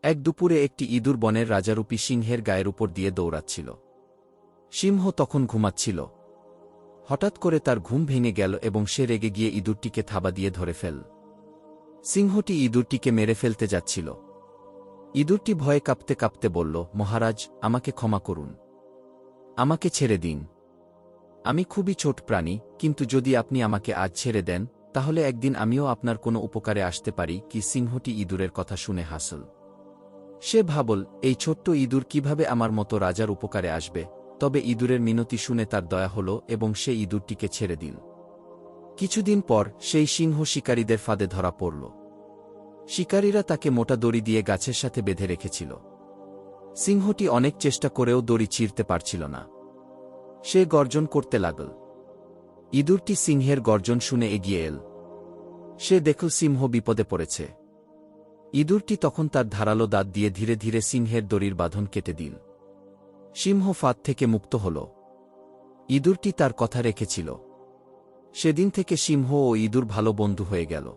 এক দুপুরে একটি ইঁদুর বনের রাজারূপী সিংহের গায়ের উপর দিয়ে দৌড়াচ্ছিল। সিংহ তখন ঘুমাচ্ছিল। হঠাৎ করে তার ঘুম ভেঙে গেল এবং সে রেগে গিয়ে ইঁদুরটিকে থাবা দিয়ে ধরে ফেল। সিংহটি ইঁদুরটিকে মেরে ফেলতে যাচ্ছিল। ইঁদুরটি ভয়ে কাঁপতে কাঁপতে বলল, মহারাজ, আমাকে ক্ষমা করুন। আমাকে ছেড়ে দিন। আমি খুবই ছোট প্রাণী, কিন্তু যদি আপনি আমাকে আজ ছেড়ে দেন, তাহলে একদিন আমিও আপনার কোনো উপকারে আসতে পারি কি? সিংহটি ইঁদুরের কথা শুনে হাসল। সে ভাবল, এই ছোট্ট ইঁদুর কিভাবে আমার মতো রাজার উপকারে আসবে? তবে ইঁদুরের মিনতি শুনে তার দয়া হল এবং সে ইঁদুরটিকে ছেড়ে দিল। কিছুদিন পর সেই সিংহ শিকারীদের ফাঁদে ধরা পড়ল। শিকারীরা তাকে মোটা দড়ি দিয়ে গাছের সাথে বেঁধে রেখেছিল। সিংহটি অনেক চেষ্টা করেও দড়ি ছিঁড়তে পারছিল না। সে গর্জন করতে লাগল। ইঁদুরটি সিংহের গর্জন শুনে এগিয়ে এল। সে দেখল সিংহ বিপদে পড়েছে। ইঁদুরটি তখন তার ধারালো দাঁত দিয়ে ধীরে ধীরে সিংহের দড়ির বাঁধন কেটে দিল। সিংহ ফাঁদ থেকে মুক্ত হল। ইঁদুরটি তার কথা রেখেছিল। সেদিন থেকে সিংহ ও ইঁদুর ভালো বন্ধু হয়ে গেল।